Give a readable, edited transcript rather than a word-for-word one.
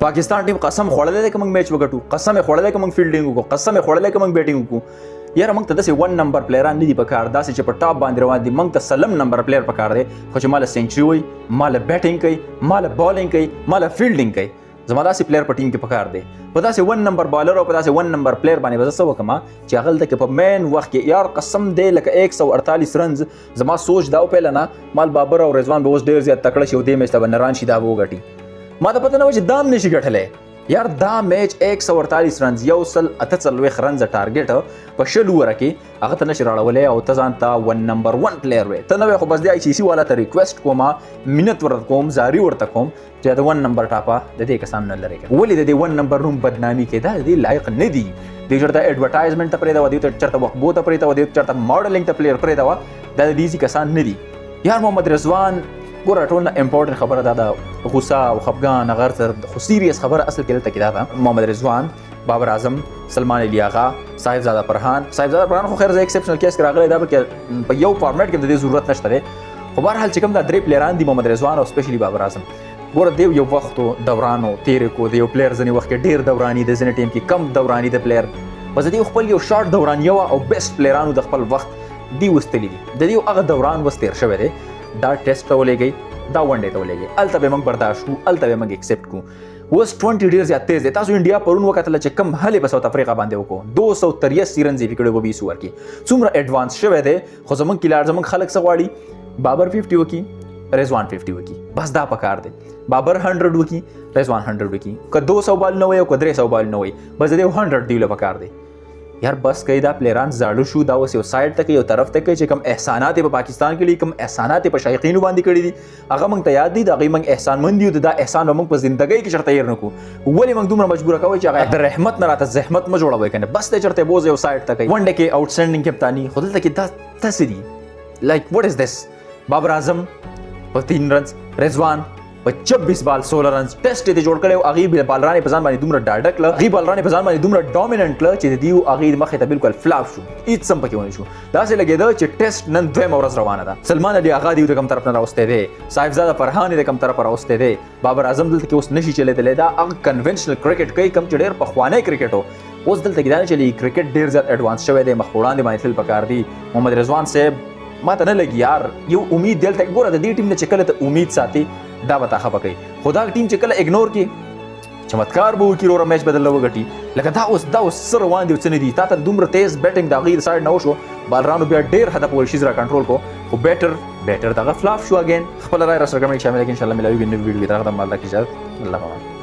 پاکستان ټیم قسم خوړلې ده چې موږ میچ وګټو، قسم خوړلې چې موږ فیلډینګ وکړو، قسم خوړلې چې موږ بیټینګ وکړو. یاره موږ ته داسې 1 نمبر پلیران نه دي پکار، داسې چې په ټاپ باندې روان دي. موږ ته سلم نمبر پلیر پکار دی خو چې ماله سینچري وي، ماله بیټینګ کوي، ماله بالینګ کوي، ماله فیلډینګ کوي. زما داسې پلیر په ټیم کې پکار دی. په داسې 1 نمبر بالر او په داسې 1 نمبر پلیر باندې به زه څه وکړم چې هغه دلته کې په مین وخت کې یار قسم دی لکه 148 رنز. زما سوچ دا وپیله نه مال بابر او رضوان به اوس ډېر زیات تکړه شي او دې میچ ته به نران شي، دا به وګټي. ما ته پته نه وه چې دام نشي ګټلی. یار دا میچ 148 رنز 148 رنز ټارګټ په 20 اووره کې هغه ته نشي راړولی او ته ځان ته 1 نمبر 1 پلیر وې. ته نه وې خو بس دی آی سی سی والا ته ریکویسټ کوم، منت ورته کوم، زاري ورته کوم چې د 1 نمبر ټاپه د دې کسان نه لري. ولې د دې 1 نمبر روم بدنامي کې دا د دې لایق نه دي. دوی چېرته ایډورټایزمنټ ته پرېږده وه، دوی ته چېرته وخبو ته پرېږده وه، دوی ته چېرته ماډلینګ ته پلیر پرېږده وه. دا د دې کسان نه دي. یار محمد رضوان ګوره ټول نه امپورټنټ خبره دا ده، غوسه او خفګان هغه سره خو سیریس خبره اصل کې دلته کې دا ده. محمد رضوان، بابر اعظم، سلمان علي آغا، صاحبزاده فرحان. صاحبزاده فرحان خو خیر زه ایکسپشنل کیس کې راغلی، دا به په یو فارمیټ کې د دې ضرورت نشته دی. خو بهرحال چې کوم دا درې پلیران دي محمد رضوان او سپیشلی بابر اعظم، ګوره دی یو وختو دورانو تېرې کو، د یو پلیر ځینې وخت کې ډېر دوراني د ځینې ټیم کې کم دوراني د پلیر، بس د دې خپل یو شارټ دورانیه وه او بیسټ پلیرانو د خپل وخت دی وستلی دي. د دې هغه دوران وس تېر شوی دی. دا ټیسټ ته ولېږئ، دا ون ډے ته ولېږئ، هلته به موږ برداشت کړو، هلته به موږ ایکسپټ کړو. اوس 20 ډېر زیات تیز دی. تاسو انډیا پرون وکتله چې کم حل یې په ساوت افریقا باندې وکړو، 283 رنز یې کړي په 20 اوور کې. څومره ایډوانس شوی دی. خو زموږ کیلار زموږ خلک څه غواړي؟ بابر 50 وکړي، رضوان 50 وکړي، بس دا پکار دی. بابر 100 وکړي، رضوان 100 وکړي، که 200 بال نه وي او که 300 بال نه وي، بس د دې 100 دیو له پکار دی. یار بس کوي دا پلیران زاړه شو، دا اوس یو سایډ ته کوي، یو طرف ته کوي چې کوم احسانات یې په پاکستان کې لري، کوم احسانات یې په شایقینو باندې کړي دي، هغه موږ ته یاد دي. د هغې موږ احسانمند یو، دا احسان به موږ په زندګۍ کې چېرته هېر نه کړو. ولې موږ دومره مجبوره کوئ چې هغه د رحمت نه راته زحمت مه جوړوئ که نه، بس دی چېرته بوز یو سایډ ته کوي. ون ډے کې آوټسټینډینګ کپتاني، خو دلته کې دا داسې دي لایک وټ از دس. بابر اعظم په 3 رنز، رضوان په 26 بال 16 رنز ټیسټ یې جوړ کړی او هغې بالرانې په ځان باندې دومره ډاډه کړه، هغې بالرانې په ځان باندې دومره ډامیننټ کړه چې د دې هغې مخې ته بالکل فلاپ شو، هېڅ هم پکې ونه شو. داسې لګېده چې ټیسټ نن 2مه ورځ روانه ده. سلمان علي آغا دې د کوم طرف نه راوستی دی، صاحبزاده فرحان یې د کوم طرف راوستی دی، بابر اعظم دلته کې اوس نشي چلېدلی. دا هغه کنونشنل کرکټ کوي کوم چې ډېر پخوانی کرکټ و. اوس دلته کې دا نه چلېږي، کرکټ ډېر زیات ایډوانس شوی دی، مخ په وړاندې باندې تلل پکار دي. محمد رضوان صاحب ما ته نه لګي یار، یو امید دلته ګوره د دې ټیم نه چې کله ته امید ساتي دا به تا خفه کوي. خو دا ټیم چې کله اګنور کړي چمتکار به وکړي وروره میچ به درله وګټي. لکه دا اوس څه روان دي او څه نه دي. تا ته دومره تیز بیټینګ د هغې د سایډ نه وشو، بالرانو بیا ډېر حده پورې شیز را کنټرول کړو، خو بیټر دغه فلاپ شو. اګین خپله رایه راسره کمنټ کې شامله کړئ. انشاءالله ملاویږو نوي ویډیو کې. تر هغه دمه الله کې اجازت. الله پامان.